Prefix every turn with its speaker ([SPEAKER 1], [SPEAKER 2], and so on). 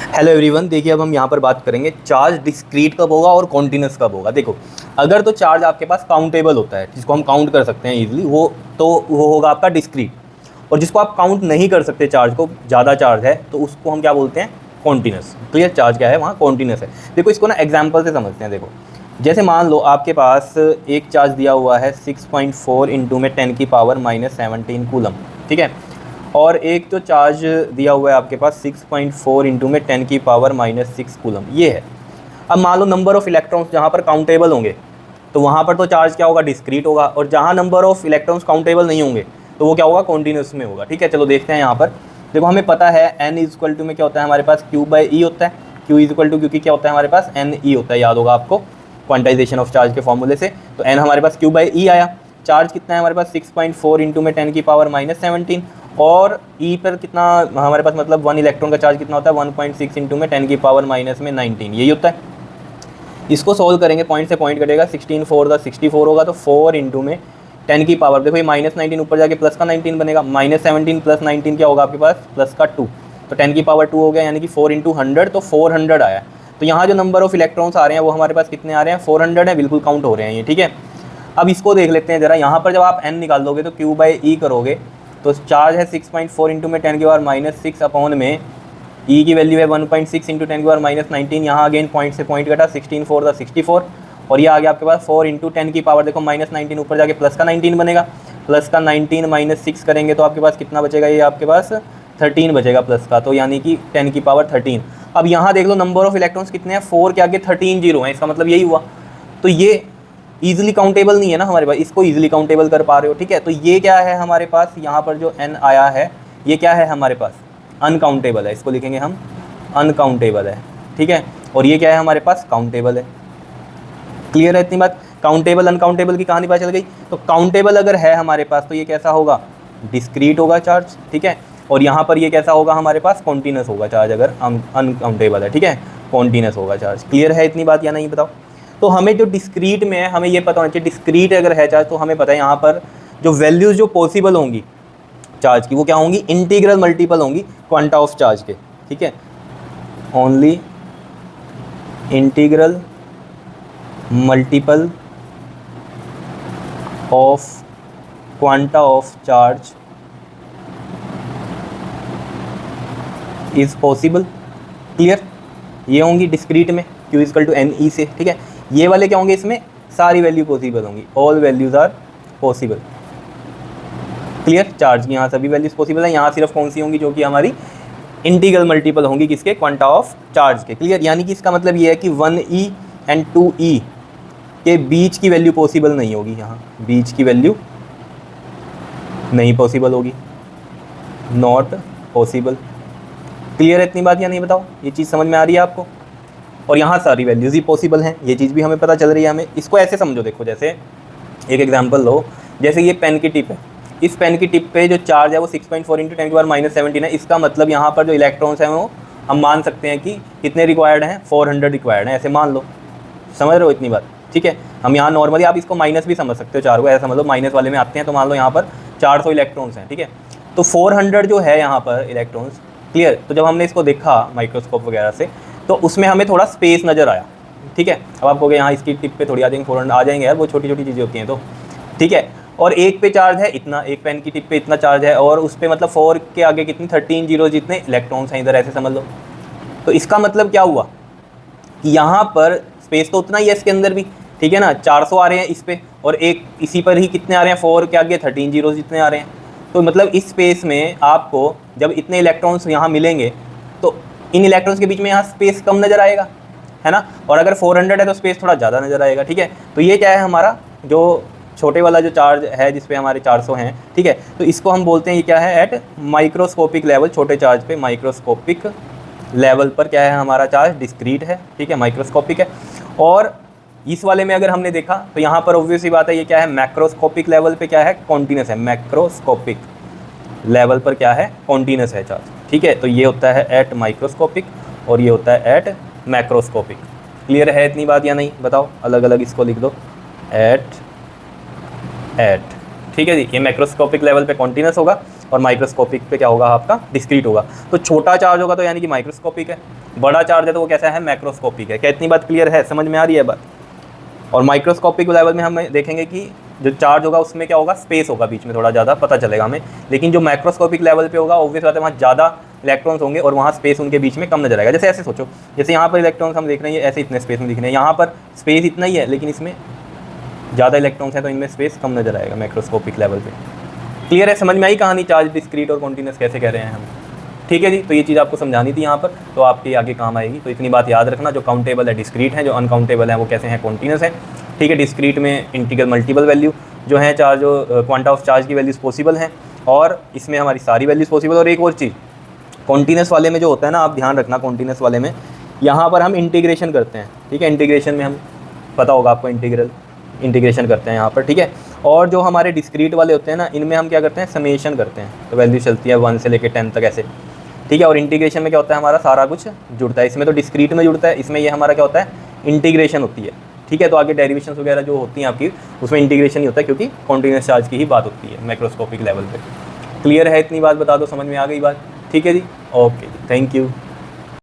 [SPEAKER 1] Hello everyone, देखिए अब हम यहाँ पर बात करेंगे चार्ज डिस्क्रीट कब होगा और कॉन्टिन्यूस कब होगा। देखो, अगर तो चार्ज आपके पास काउंटेबल होता है, जिसको हम काउंट कर सकते हैं इजीली, वो होगा आपका डिस्क्रीट। और जिसको आप काउंट नहीं कर सकते, चार्ज को ज़्यादा चार्ज है, तो उसको हम क्या बोलते हैं, कॉन्टिन्यूस। क्लियर, चार्ज क्या है वहाँ, कॉन्टिन्यूस है। देखो इसको ना एग्जाम्पल से समझते हैं। देखो, जैसे मान लो आपके पास एक चार्ज दिया हुआ है 6.4 इंटू में 10⁻⁻17 कूलम, ठीक है। और एक तो चार्ज दिया हुआ है आपके पास 6.4 इंटू में 10⁻⁻6 कूलम, ये है। अब मान लो नंबर ऑफ़ इलेक्ट्रॉन्स जहाँ पर काउंटेबल होंगे तो वहाँ पर तो चार्ज क्या होगा, डिस्क्रीट होगा। और जहाँ नंबर ऑफ़ इलेक्ट्रॉन्स काउंटेबल नहीं होंगे तो वो क्या होगा, कॉन्टिन्यूस में होगा। ठीक है, चलो देखते हैं यहाँ पर। देखो हमें पता है n इक्वल टू में क्या होता है हमारे पास, Q/E होता है। Q इक्वल टू क्योंकि क्या होता है हमारे पास, NE होता है, याद होगा आपको क्वांटाइजेशन ऑफ चार्ज के फॉर्मूले से। तो n हमारे पास Q/E आया। चार्ज कितना है हमारे पास, 6.4 इंटू में 10⁻⁻17। और E पर कितना हमारे पास, मतलब 1 इलेक्ट्रॉन का चार्ज कितना होता है, 1.6 इंटू में 10⁻⁻19, यही होता है। इसको सोल्व करेंगे, पॉइंट से पॉइंट कटेगा, 16 4 का 64 होगा, तो 4 इंटू में 10 की पावर, देखो ये -19 ऊपर जाके प्लस का 19 बनेगा, -17 प्लस 19 क्या होगा आपके पास, प्लस का 2, तो 10 की पावर 2 हो गया, यानी कि 4 इंटू 100, तो 400 आया। तो यहाँ जो नंबर ऑफ इलेक्ट्रॉन्स आ रहे हैं वो हमारे पास कितने आ रहे हैं, 400 है, बिल्कुल काउंट हो रहे हैं ये। ठीक है, अब इसको देख लेते हैं ज़रा। यहाँ पर जब आप n निकाल दोगे तो Q/E करोगे तो चार्ज है 6.4 इंटू में 10⁻⁻6 अपॉन में E की वैल्यू है 1.6 इंटू 10⁻⁻19। यहाँ अगेन पॉइंट से पॉइंट कटा, 16 4 का 64, और ये आ गया आपके पास 4 इंटू 10 की पावर, देखो -19 ऊपर जाके प्लस का 19 बनेगा, प्लस का 19 -6 करेंगे तो आपके पास कितना बचेगा, ये आपके पास 13 बचेगा प्लस का, तो यानी कि 10 की पावर 13। अब यहाँ देख लो नंबर ऑफ इलेक्ट्रॉन्स कितने हैं, 4 के आगे 13 जीरो हैं, इसका मतलब यही हुआ। तो ये ईजिली काउंटेबल नहीं है ना हमारे पास, इसको ईजिली काउंटेबल कर पा रहे हो। ठीक है, तो ये क्या है हमारे पास, यहाँ पर जो n आया है ये क्या है हमारे पास, अनकाउंटेबल है, इसको लिखेंगे हम अनकाउंटेबल है। ठीक है, और ये क्या है हमारे पास, काउंटेबल है। क्लियर है इतनी बात, काउंटेबल अनकाउंटेबल की कहानी पता चल गई। तो काउंटेबल अगर है हमारे पास तो ये कैसा होगा, डिस्क्रीट होगा चार्ज। ठीक है, और यहाँ पर ये कैसा होगा हमारे पास, कॉन्टिन्यूस होगा चार्ज। अगर अनकाउंटेबल है, ठीक है, कॉन्टिन्यूस होगा चार्ज। क्लियर है इतनी बात या नहीं, बताओ। तो हमें जो डिस्क्रीट में है हमें ये पता होना चाहिए, डिस्क्रीट अगर है चार्ज तो हमें पता है यहाँ पर जो वैल्यूज़ जो पॉसिबल होंगी चार्ज की वो क्या होंगी, इंटीग्रल मल्टीपल होंगी क्वांटा ऑफ चार्ज के। ठीक है, only integral multiple of quanta of charge is possible. Clear, ये होंगी डिस्क्रीट में Q इक्वल टू NE से। ठीक है, ये वाले क्या होंगे, इसमें सारी वैल्यू पॉसिबल होंगी, all values are possible. Clear, charge की यहाँ सभी वैल्यूज पॉसिबल है, यहाँ सिर्फ कौन सी होंगी, जो कि हमारी इंटीग्रल मल्टीपल होंगी किसके, क्वांटा ऑफ चार्ज के। क्लियर, यानी कि इसका मतलब ये है कि 1E एंड 2E के बीच की वैल्यू पॉसिबल नहीं होगी, यहाँ बीच की वैल्यू नहीं पॉसिबल होगी, नॉट पॉसिबल। क्लियर है इतनी बात या नहीं, बताओ, ये चीज़ समझ में आ रही है आपको। और यहाँ सारी वैल्यूज़ ही पॉसिबल हैं, ये चीज़ भी हमें पता चल रही है। हमें इसको ऐसे समझो, देखो जैसे एक एग्जांपल लो, जैसे ये पेन की टिप है, इस पेन की टिप पे जो चार्ज है वो 6.4 इंटू 10⁻⁻17 है। इसका मतलब यहाँ पर जो इलेक्ट्रॉन्स हैं वो हम मान सकते हैं कि कितने रिक्वायर्ड हैं, 400 रिक्वायर्ड हैं, ऐसे मान लो। समझ रहे हो इतनी बात। ठीक है, हम यहाँ नॉर्मली आप इसको माइनस भी समझ सकते हो, 4 को ऐसा समझ लो, माइनस वाले में आते हैं। तो मान लो यहाँ पर 400 इलेक्ट्रॉन्स हैं। ठीक है, तो 400 जो है यहाँ पर इलेक्ट्रॉन्स। क्लियर, तो जब हमने इसको देखा माइक्रोस्कोप वगैरह से तो उसमें हमें थोड़ा स्पेस नज़र आया। ठीक है, अब आप कहोगे यहाँ इसकी टिप पे थोड़ी आ जाएंगे 400 आ जाएंगे यार, वो छोटी छोटी चीज़ें होती हैं। तो ठीक है, और एक पे चार्ज है इतना, एक पेन की टिप पे इतना चार्ज है, और उस पर मतलब 4 के आगे कितनी 13 जीरो जितने इलेक्ट्रॉन्स हैं इधर, ऐसे समझ लो। तो इसका मतलब क्या हुआ कि यहाँ पर स्पेस तो उतना ही है इसके अंदर भी। ठीक है ना, 400 आ रहे हैं इस पर, और एक इसी पर ही कितने आ रहे हैं, 4 के आगे 13 जीरो जितने आ रहे हैं। तो मतलब इस स्पेस में आपको जब इतने इलेक्ट्रॉन्स यहाँ मिलेंगे तो इन इलेक्ट्रॉन्स के बीच में यहाँ स्पेस कम नज़र आएगा, है ना। और अगर 400 है तो स्पेस थोड़ा ज़्यादा नज़र आएगा। ठीक है, तो ये क्या है हमारा जो छोटे वाला जो चार्ज है जिस पे हमारे 400 हैं। ठीक है, तो इसको हम बोलते हैं ये क्या है, एट माइक्रोस्कोपिक लेवल, छोटे चार्ज पे माइक्रोस्कोपिक लेवल पर क्या है हमारा चार्ज, डिस्क्रीट है। ठीक है, माइक्रोस्कोपिक है। और इस वाले में अगर हमने देखा तो यहाँ पर ऑब्वियस सी बात है, ये क्या है, मैक्रोस्कोपिक लेवल पे क्या है, कॉन्टिन्यूस है। मैक्रोस्कोपिक लेवल पर क्या है, कॉन्टिन्यूस है चार्ज। ठीक है, तो ये होता है एट माइक्रोस्कोपिक और ये होता है एट मैक्रोस्कोपिक। क्लियर है इतनी बात या नहीं, बताओ। अलग अलग इसको लिख दो, एट। ठीक है जी, ये मैक्रोस्कोपिक लेवल पे कॉन्टिन्यूस होगा और माइक्रोस्कोपिक पे क्या होगा आपका, डिस्क्रीट होगा। तो छोटा चार्ज होगा तो यानी कि माइक्रोस्कोपिक है, बड़ा चार्ज है तो वो कैसा है, मैक्रोस्कोपिक है। क्या इतनी बात क्लियर है, समझ में आ रही है बात? और माइक्रोस्कोपिक लेवल में हम देखेंगे कि जो चार्ज होगा उसमें क्या होगा, स्पेस होगा बीच में, थोड़ा ज़्यादा पता चलेगा हमें। लेकिन जो मैक्रोस्कोपिक लेवल पे होगा ऑब्वियस बात है, वहाँ ज़्यादा इलेक्ट्रॉन्स होंगे और वहाँ स्पेस उनके बीच में कम नजर आएगा। जैसे ऐसे सोचो, जैसे यहाँ पर इलेक्ट्रॉन्स हम देख रहे हैं, ये ऐसे इतने स्पेस में दिख रहे हैं, यहाँ पर स्पेस इतना ही है लेकिन इसमें ज़्यादा इलेक्ट्रॉन्स हैं तो इनमें स्पेस कम नजर आएगा मैक्रोस्कोपिक लेवल पे। क्लियर है, समझ में आई कहानी, चार्ज डिस्क्रीट और कॉन्टिन्यूस कैसे कह रहे हैं हम? ठीक है जी, तो ये चीज़ आपको समझानी थी यहाँ पर, तो आपके आगे काम आएगी। तो इतनी बात याद रखना, जो काउंटेबल है डिस्क्रीट है, जो अनकाउंटेबल है वो कैसे हैं, कॉन्टिन्यूस है। ठीक है, डिस्क्रीट में इंटीग्रल मल्टीपल वैल्यू जो है चार्ज, जो क्वांटा ऑफ चार्ज की वैल्यूज़ पॉसिबल हैं, और इसमें हमारी सारी वैल्यूज़ पॉसिबल। और एक और चीज़, कॉन्टिन्यूस वाले में जो होता है ना, आप ध्यान रखना, कॉन्टिन्यूस वाले में यहाँ पर हम इंटीग्रेशन करते हैं। ठीक है, इंटीग्रेशन में हम, पता होगा आपको, इंटीग्रेशन करते हैं यहाँ पर। ठीक है, और जो हमारे डिस्क्रीट वाले होते हैं ना, इनमें हम क्या करते हैं, समेशन करते हैं, तो वैल्यू चलती है 1 से लेकर 10 तक ऐसे। ठीक है, और इंटीग्रेशन में क्या होता है, हमारा सारा कुछ जुड़ता है। इसमें तो डिस्क्रीट में जुड़ता है, इसमें ये हमारा क्या होता है, इंटीग्रेशन होती है। ठीक है, तो आगे डेरिवेशन वगैरह जो होती हैं आपकी, उसमें इंटीग्रेशन ही होता है, क्योंकि कॉन्टिन्यूस चार्ज की ही बात होती है मैक्रोस्कोपिक लेवल पे। क्लियर है, इतनी बात बता दो, समझ में आ गई बात? ठीक है जी, ओके, थैंक यू।